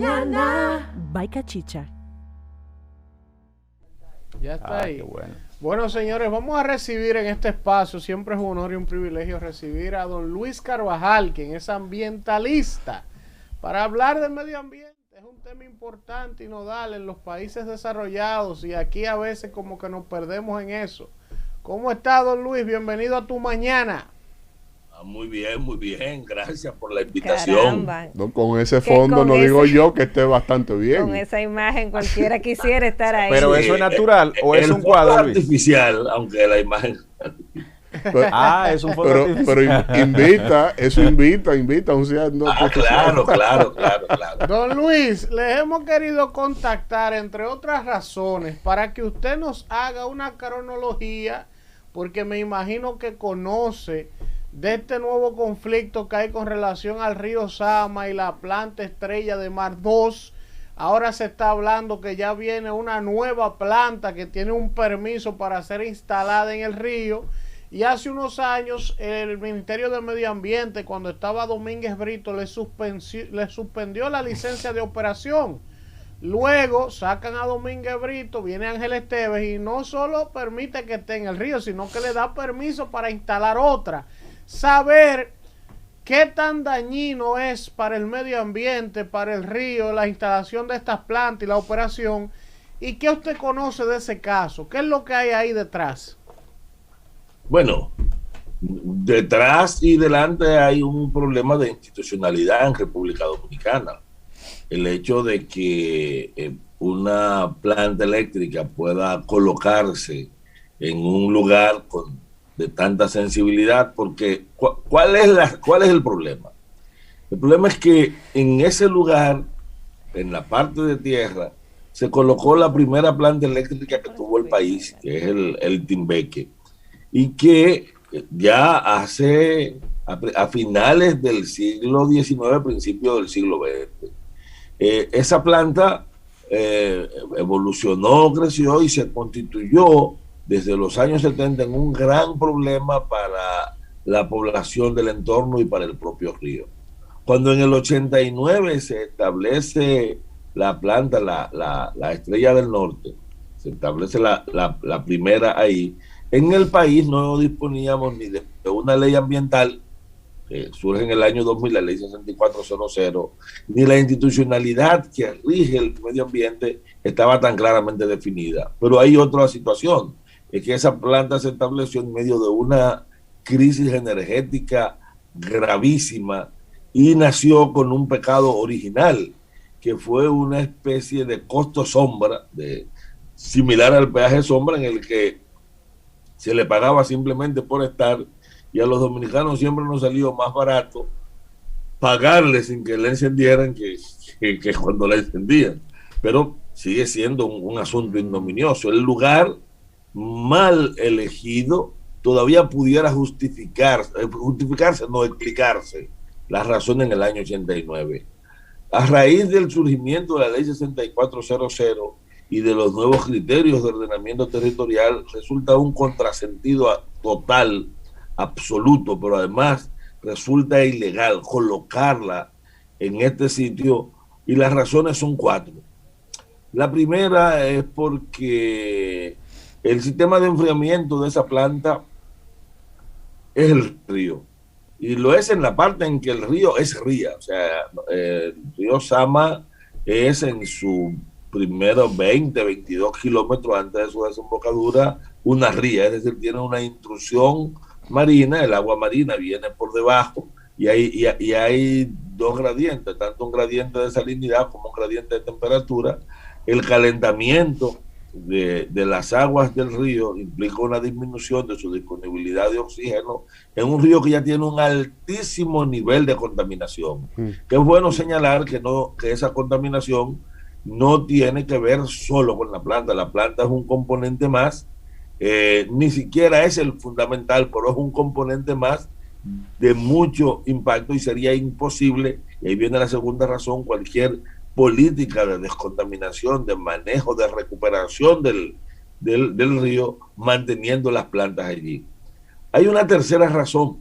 mañana. Bye, Cachicha. Ya está ahí. Qué bueno. Bueno, señores, vamos a recibir en este espacio, siempre es un honor y un privilegio recibir a don Luis Carvajal, quien es ambientalista, para hablar del medio ambiente. Es un tema importante y nodal en los países desarrollados y aquí a veces como que nos perdemos en eso. ¿Cómo está, don Luis? Bienvenido a Tu Mañana. Muy bien, gracias por la invitación. Caramba. No, con ese fondo no digo yo que esté bastante bien. Con esa imagen cualquiera quisiera estar ahí. Pero ¿eso es natural o es un fondo cuadro, Luis? artificial, aunque la imagen... Pero, es un fondo artificial. Pero invita a un ciudadano. Claro. Don Luis, les hemos querido contactar, entre otras razones, para que usted nos haga una cronología, porque me imagino que conoce de este nuevo conflicto que hay con relación al río Sama y la planta Estrella de Mar 2. Ahora se está hablando que ya viene una nueva planta que tiene un permiso para ser instalada en el río. Y hace unos años el Ministerio de Medio Ambiente, cuando estaba Domínguez Brito, le suspendió la licencia de operación. Luego sacan a Domínguez Brito, viene Ángel Esteves y no solo permite que esté en el río, sino que le da permiso para instalar otra. Saber qué tan dañino es para el medio ambiente, para el río, la instalación de estas plantas y la operación, y qué usted conoce de ese caso, qué es lo que hay ahí detrás. Bueno, detrás y delante hay un problema de institucionalidad en República Dominicana. El hecho de que una planta eléctrica pueda colocarse en un lugar de tanta sensibilidad, porque ¿cuál es el problema? El problema es que en ese lugar, en la parte de tierra, se colocó la primera planta eléctrica que tuvo el país, que es el Timbeque, y que ya a finales del siglo XIX, principios del siglo XX, esa planta evolucionó, creció y se constituyó desde los años 70 en un gran problema para la población del entorno y para el propio río. Cuando en el 89 se establece la planta, la Estrella del Norte, se establece la primera ahí, en el país no disponíamos ni de una ley ambiental, que surge en el año 2000, la ley 6400, ni la institucionalidad que rige el medio ambiente estaba tan claramente definida. Pero hay otra situación, es que esa planta se estableció en medio de una crisis energética gravísima y nació con un pecado original, que fue una especie de costo sombra, similar al peaje sombra, en el que se le pagaba simplemente por estar, y a los dominicanos siempre nos salió más barato pagarle sin que le encendieran que cuando la encendían. Pero sigue siendo un asunto ignominioso. El lugar mal elegido todavía pudiera explicarse la razón en el año 89. A raíz del surgimiento de la ley 6400 y de los nuevos criterios de ordenamiento territorial, resulta un contrasentido total, absoluto, pero además resulta ilegal colocarla en este sitio, y las razones son 4. La primera es porque el sistema de enfriamiento de esa planta es el río, y lo es en la parte en que el río es ría, o sea, el río Sama es en su primeros 22 kilómetros antes de su desembocadura una ría, es decir, tiene una intrusión marina, el agua marina viene por debajo y hay dos gradientes, tanto un gradiente de salinidad como un gradiente de temperatura. El calentamiento de las aguas del río implica una disminución de su disponibilidad de oxígeno en un río que ya tiene un altísimo nivel de contaminación. Que es bueno señalar que esa contaminación no tiene que ver solo con la planta es un componente más, ni siquiera es el fundamental, pero es un componente más de mucho impacto, y sería imposible, y ahí viene la segunda razón, cualquier política de descontaminación, de manejo, de recuperación del río, manteniendo las plantas allí. Hay una tercera razón,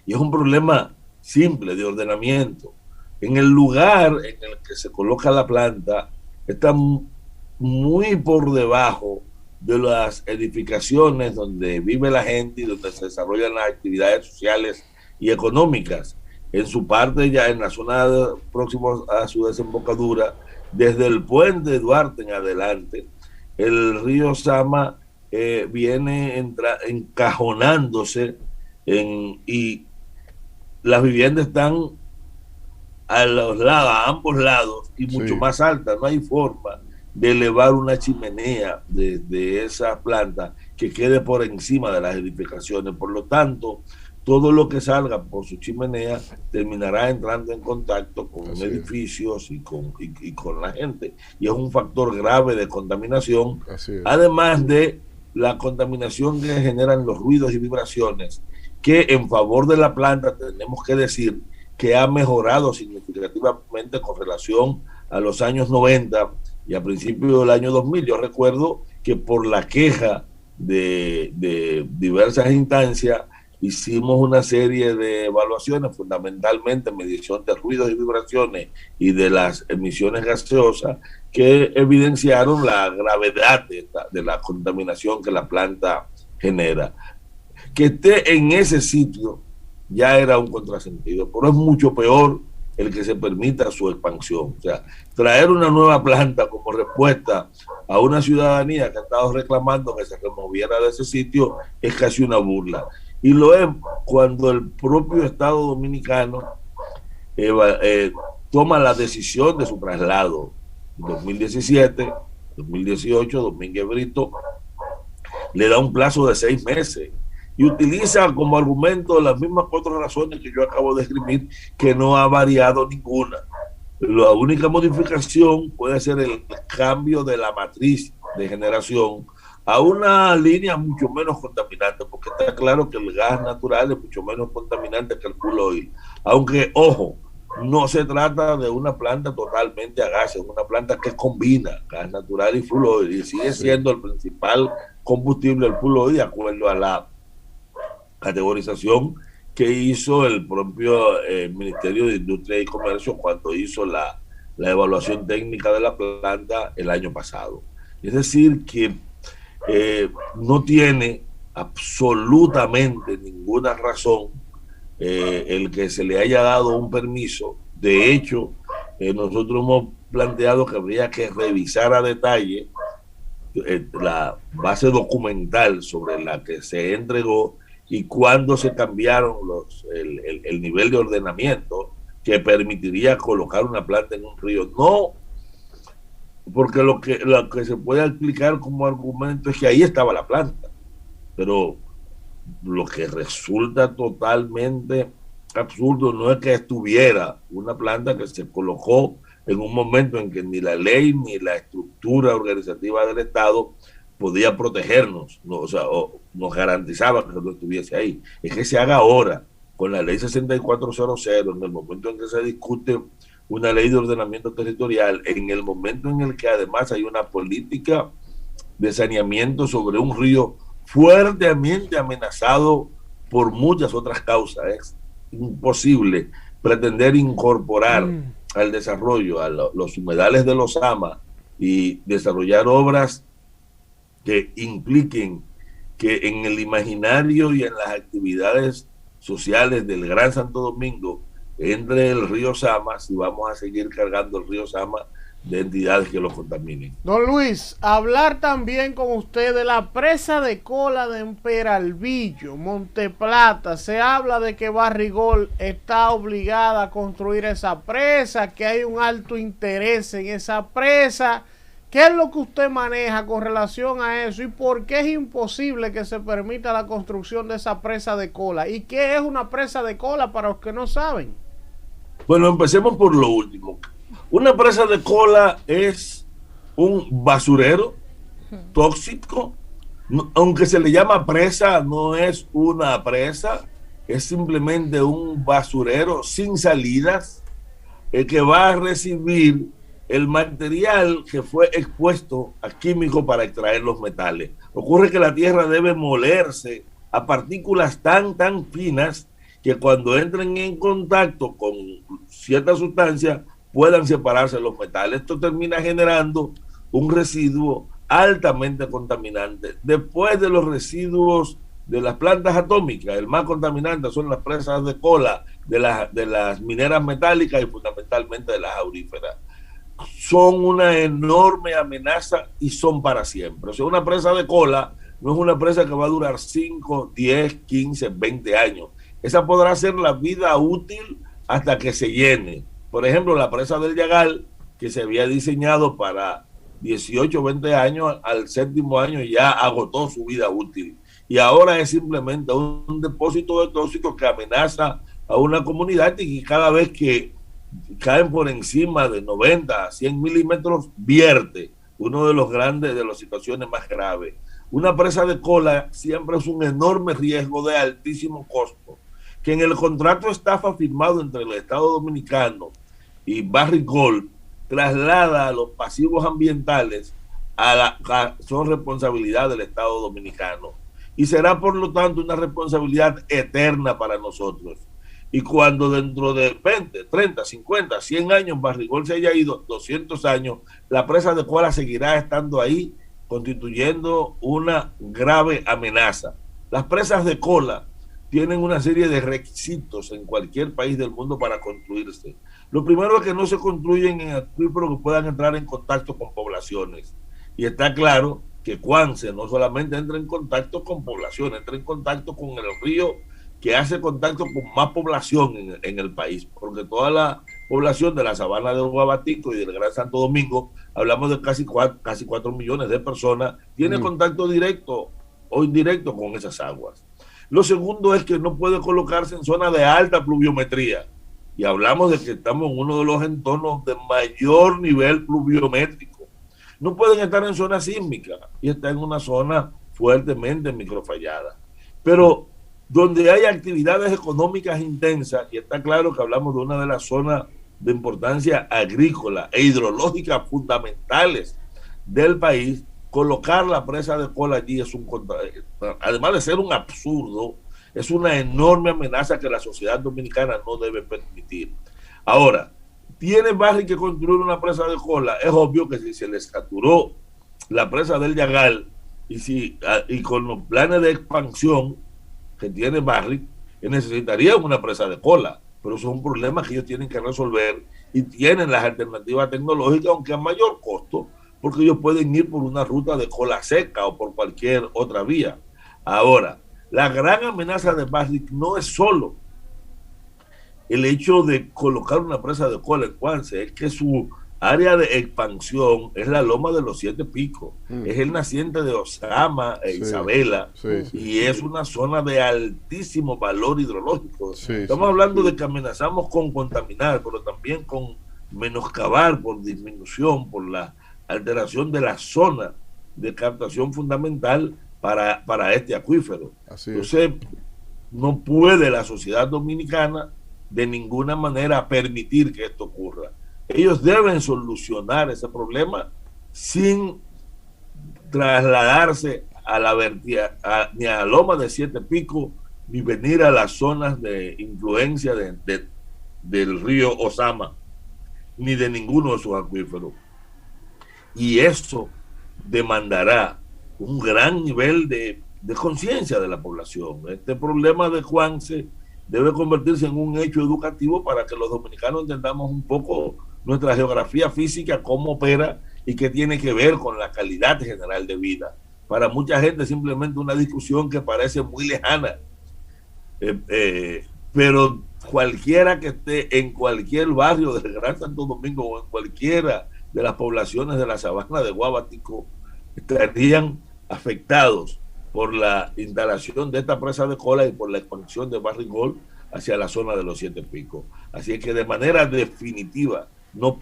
y es un problema simple de ordenamiento. en el lugar en el que se coloca la planta está muy por debajo de las edificaciones donde vive la gente y donde se desarrollan las actividades sociales y económicas. En su parte, ya en la zona próxima a su desembocadura, desde el puente Duarte en adelante, el río Sama viene encajonándose y las viviendas están a los lados, a ambos lados, y mucho más altas. No hay forma de elevar una chimenea de esa planta que quede por encima de las edificaciones. Por lo tanto, todo lo que salga por su chimenea terminará entrando en contacto con edificios y con la gente. Y es un factor grave de contaminación, además de la contaminación que generan los ruidos y vibraciones, que en favor de la planta tenemos que decir que ha mejorado significativamente con relación a los años 90 y a principios del año 2000. Yo recuerdo que por la queja de diversas instancias hicimos una serie de evaluaciones, fundamentalmente medición de ruidos y vibraciones y de las emisiones gaseosas, que evidenciaron la gravedad de la contaminación que la planta genera. Que esté en ese sitio ya era un contrasentido, pero es mucho peor el que se permita su expansión. O sea, traer una nueva planta como respuesta a una ciudadanía que ha estado reclamando que se removiera de ese sitio es casi una burla. Y lo es cuando el propio Estado dominicano toma la decisión de su traslado. En 2017, 2018, Domínguez Brito le da un plazo de 6 meses y utiliza como argumento las mismas 4 razones que yo acabo de escribir, que no ha variado ninguna. La única modificación puede ser el cambio de la matriz de generación a una línea mucho menos contaminante, porque está claro que el gas natural es mucho menos contaminante que el fuel oil. Aunque, ojo, no se trata de una planta totalmente a gas, es una planta que combina gas natural y fuel oil, y sigue siendo el principal combustible el fuel oil, de acuerdo a la categorización que hizo el propio Ministerio de Industria y Comercio cuando hizo la evaluación técnica de la planta el año pasado. Es decir, que no tiene absolutamente ninguna razón el que se le haya dado un permiso. De hecho, nosotros hemos planteado que habría que revisar a detalle la base documental sobre la que se entregó y cuándo se cambiaron el nivel de ordenamiento que permitiría colocar una planta en un río. No, porque lo que se puede explicar como argumento es que ahí estaba la planta, pero lo que resulta totalmente absurdo no es que estuviera una planta que se colocó en un momento en que ni la ley ni la estructura organizativa del Estado podía protegernos, ¿no? O sea, nos garantizaba que no estuviese ahí. Es que se haga ahora, con la ley 6400, en el momento en que se discute una ley de ordenamiento territorial, en el momento en el que además hay una política de saneamiento sobre un río fuertemente amenazado por muchas otras causas. Es imposible pretender incorporar al desarrollo a los humedales de los Sama y desarrollar obras que impliquen que en el imaginario y en las actividades sociales del Gran Santo Domingo entre el río Sama, si vamos a seguir cargando el río Sama de entidades que lo contaminen. Don Luis, hablar también con usted de la presa de Cola de Peralvillo, Monteplata. Se habla de que Barrigol está obligada a construir esa presa, que hay un alto interés en esa presa. ¿Qué es lo que usted maneja con relación a eso y por qué es imposible que se permita la construcción de esa presa de Cola? ¿Y qué es una presa de Cola para los que no saben? Bueno, empecemos por lo último. Una presa de Cola es un basurero tóxico. Aunque se le llama presa, no es una presa, es simplemente un basurero sin salidas, que va a recibir el material que fue expuesto a químicos para extraer los metales. Ocurre que la tierra debe molerse a partículas tan finas que cuando entren en contacto con ciertas sustancias puedan separarse los metales. Esto termina generando un residuo altamente contaminante. Después de los residuos de las plantas atómicas, el más contaminante son las presas de cola de las mineras metálicas y fundamentalmente de las auríferas. Son una enorme amenaza y son para siempre. O sea, una presa de cola no es una presa que va a durar 5, 10, 15, 20 años. Esa podrá ser la vida útil hasta que se llene. Por ejemplo, la presa del Yagal, que se había diseñado para 18, 20 años, al 7º año ya agotó su vida útil. Y ahora es simplemente un depósito de tóxicos que amenaza a una comunidad y cada vez que caen por encima de 90 a 100 milímetros, vierte, uno de los grandes, de las situaciones más graves. Una presa de cola siempre es un enorme riesgo de altísimo costo, que en el contrato de estafa firmado entre el Estado Dominicano y Barrick Gold traslada a los pasivos ambientales son responsabilidad del Estado Dominicano y será por lo tanto una responsabilidad eterna para nosotros. Y cuando dentro de 20, 30, 50, 100 años Barrick Gold se haya ido, 200 años, la presa de cola seguirá estando ahí, constituyendo una grave amenaza. Las presas de cola tienen una serie de requisitos en cualquier país del mundo para construirse. Lo primero es que no se construyen en acuíferos que puedan entrar en contacto con poblaciones. Y está claro que Cuance no solamente entra en contacto con población, entra en contacto con el río que hace contacto con más población en el país, porque toda la población de la sabana de Guabatico y del Gran Santo Domingo, hablamos de casi 4 millones de personas, tiene contacto directo o indirecto con esas aguas. Lo segundo es que no puede colocarse en zonas de alta pluviometría, y hablamos de que estamos en uno de los entornos de mayor nivel pluviométrico. No pueden estar en zona sísmica y está en una zona fuertemente microfallada. Pero donde hay actividades económicas intensas, y está claro que hablamos de una de las zonas de importancia agrícola e hidrológica fundamentales del país, colocar la presa de cola allí es además de ser un absurdo, es una enorme amenaza que la sociedad dominicana no debe permitir. Ahora, ¿tiene Barrick que construir una presa de cola? Es obvio que si se le saturó la presa del Yagal y con los planes de expansión que tiene Barrick, necesitaría una presa de cola, pero eso es un problema que ellos tienen que resolver y tienen las alternativas tecnológicas, aunque a mayor costo, porque ellos pueden ir por una ruta de cola seca o por cualquier otra vía. Ahora, la gran amenaza de Barrick no es solo el hecho de colocar una presa de cola en Cuance, es que su área de expansión es la loma de los 7 Picos, es el naciente de Osama e Isabela, y es una zona de altísimo valor hidrológico. Estamos hablando de que amenazamos con contaminar, pero también con menoscabar por disminución, por la alteración de la zona de captación fundamental para este acuífero. Entonces, no puede la sociedad dominicana de ninguna manera permitir que esto ocurra. Ellos deben solucionar ese problema sin trasladarse a ni a la loma de 7 Picos, ni venir a las zonas de influencia del río Osama, ni de ninguno de sus acuíferos. Y eso demandará un gran nivel de conciencia de la población. Este problema de Cuance debe convertirse en un hecho educativo para que los dominicanos entendamos un poco nuestra geografía física, cómo opera y qué tiene que ver con la calidad general de vida. Para mucha gente simplemente una discusión que parece muy lejana, pero cualquiera que esté en cualquier barrio del Gran Santo Domingo o en cualquiera de las poblaciones de la sabana de Guabatico estarían afectados por la instalación de esta presa de cola y por la expansión de Barrick Gold hacia la zona de los 7 Picos. Así es que de manera definitiva no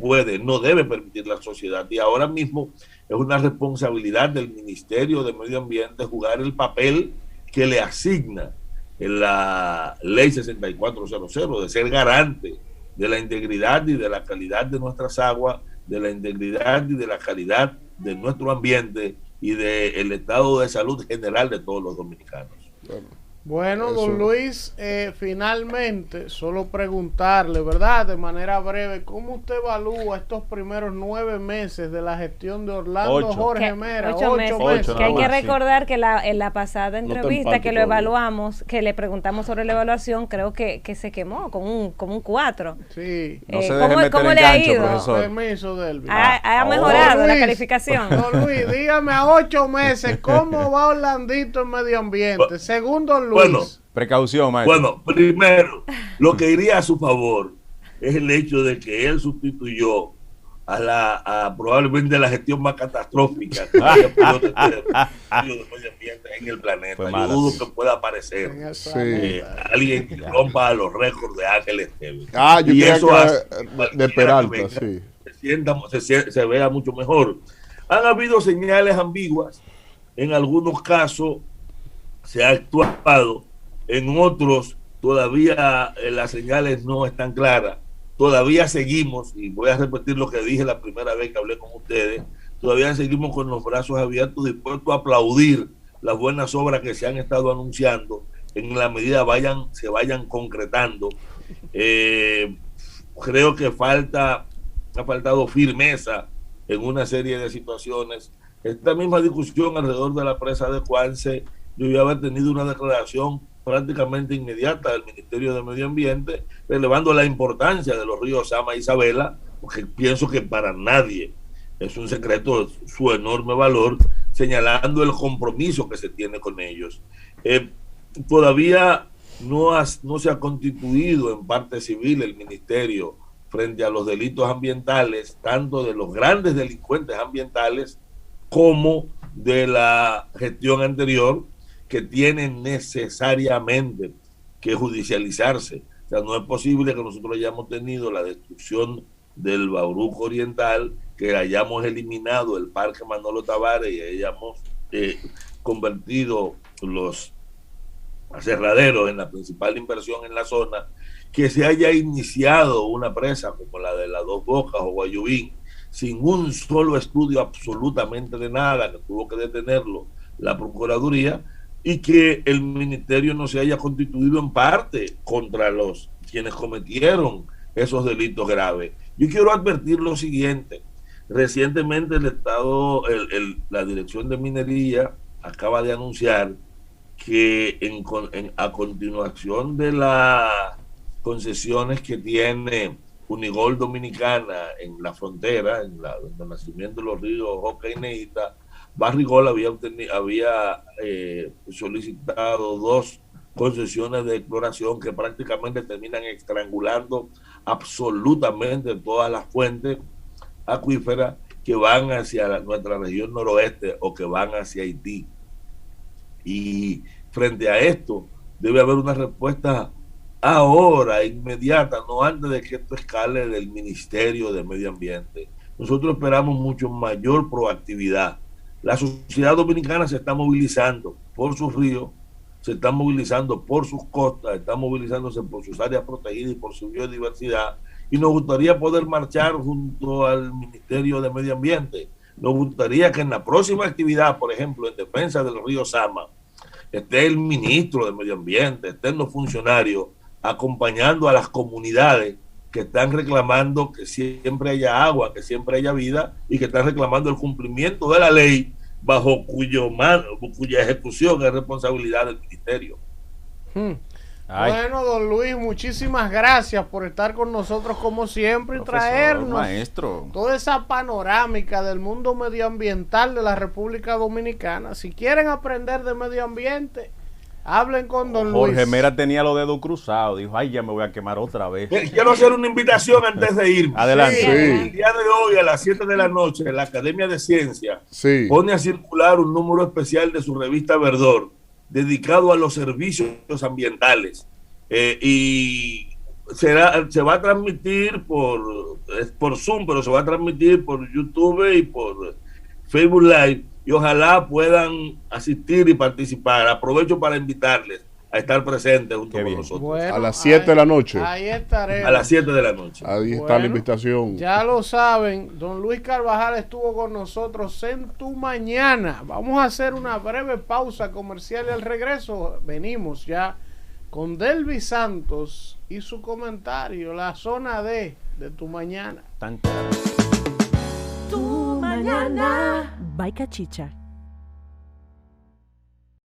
debe permitir la sociedad, y ahora mismo es una responsabilidad del Ministerio de Medio Ambiente jugar el papel que le asigna en la ley 6400 de ser garante de la integridad y de la calidad de nuestras aguas, de la integridad y de la calidad de nuestro ambiente y del estado de salud general de todos los dominicanos. Bueno, Eso. don Luis, finalmente, solo preguntarle, ¿verdad? De manera breve, ¿cómo usted evalúa estos primeros 9 meses de la gestión de Orlando 8. Jorge Mera? 8 meses. Que hay que sí. recordar que en la pasada No entrevista tan que lo todavía. evaluamos, que le preguntamos sobre la evaluación, creo que se quemó con un 4. Sí. No se deje meter ¿Cómo en le ha gancho, ido? profesor. Permiso, Delvin. ¿Ha ahora. mejorado Don la Luis, calificación? Don Luis, dígame a 8 meses, ¿cómo va Orlandito en medio ambiente? Segundo Luis. Bueno, Precaución, maestro. Bueno, primero, lo que iría a su favor es el hecho de que él sustituyó a probablemente la gestión más catastrófica que haya podido tener el Ministerio de Medio Ambiente en el planeta. Fue Yo mala, dudo sí. que pueda aparecer En el Sí. planeta. alguien que rompa los récords de Ángel Esteves. Ah, yo Y creía eso que era hace que de cualquiera Peralta, que venga sí. se vea mucho mejor. Han habido señales ambiguas, en algunos casos se ha actuado, en otros todavía las señales no están claras, todavía seguimos, y voy a repetir lo que dije la primera vez que hablé con ustedes, todavía seguimos con los brazos abiertos, dispuestos a aplaudir las buenas obras que se han estado anunciando en la medida se vayan concretando. Creo que ha faltado firmeza en una serie de situaciones. Esta misma discusión alrededor de la presa de Juanse, yo iba a haber tenido una declaración prácticamente inmediata del Ministerio de Medio Ambiente, relevando la importancia de los ríos Sama e Isabela, porque pienso que para nadie es un secreto su enorme valor, señalando el compromiso que se tiene con ellos. Todavía no se ha constituido en parte civil el ministerio frente a los delitos ambientales, tanto de los grandes delincuentes ambientales como de la gestión anterior, que tienen necesariamente que judicializarse. O sea, no es posible que nosotros hayamos tenido la destrucción del Bauruco Oriental, que hayamos eliminado el Parque Manolo Tavares y hayamos convertido los aserraderos en la principal inversión en la zona, que se haya iniciado una presa como la de las Dos Bocas o Guayubín sin un solo estudio absolutamente de nada, que tuvo que detenerlo la Procuraduría, y que el ministerio no se haya constituido en parte contra quienes cometieron esos delitos graves. Yo quiero advertir lo siguiente: recientemente el Estado, la Dirección de Minería acaba de anunciar que a continuación de las concesiones que tiene Unigol Dominicana en la frontera, en el nacimiento de los ríos Joca y Neita, Barrigol había solicitado 2 concesiones de exploración que prácticamente terminan estrangulando absolutamente todas las fuentes acuíferas que van hacia nuestra región noroeste o que van hacia Haití. Y frente a esto debe haber una respuesta ahora, inmediata, no antes de que esto escale del Ministerio de Medio Ambiente. Nosotros esperamos mucho mayor proactividad. La sociedad dominicana se está movilizando por sus ríos, se está movilizando por sus costas, está movilizándose por sus áreas protegidas y por su biodiversidad, y nos gustaría poder marchar junto al Ministerio de Medio Ambiente. Nos gustaría que en la próxima actividad, por ejemplo, en defensa del río Sama, esté el ministro de Medio Ambiente, estén los funcionarios acompañando a las comunidades que están reclamando que siempre haya agua, que siempre haya vida, y que están reclamando el cumplimiento de la ley bajo cuya ejecución es responsabilidad del ministerio. Bueno, don Luis, muchísimas gracias por estar con nosotros como siempre y Profesor, traernos maestro, toda esa panorámica del mundo medioambiental de la República Dominicana. Si quieren aprender de medio ambiente, hablen con don Luis. Jorge Mera tenía los dedos cruzados, dijo, ay, ya me voy a quemar otra vez. Quiero hacer una invitación antes de irme. Adelante. Sí. El día de hoy a las 7 de la noche la Academia de Ciencias Sí. pone a circular un número especial de su revista Verdor dedicado a los servicios ambientales, y se va a transmitir por Zoom, pero se va a transmitir por YouTube y por Facebook Live, y ojalá puedan asistir y participar. Aprovecho para invitarles a estar presente junto Qué con bien. nosotros. Bueno, A las 7 de la noche. Ahí estaremos. A las 7 de la noche. Ahí está Bueno, la invitación. Ya lo saben, don Luis Carvajal estuvo con nosotros en Tu Mañana. Vamos a hacer una breve pausa comercial y al regreso venimos ya con Delvi Santos y su comentario, la zona D de Tu Mañana. Tan claro. Tu mañana. By Cachicha.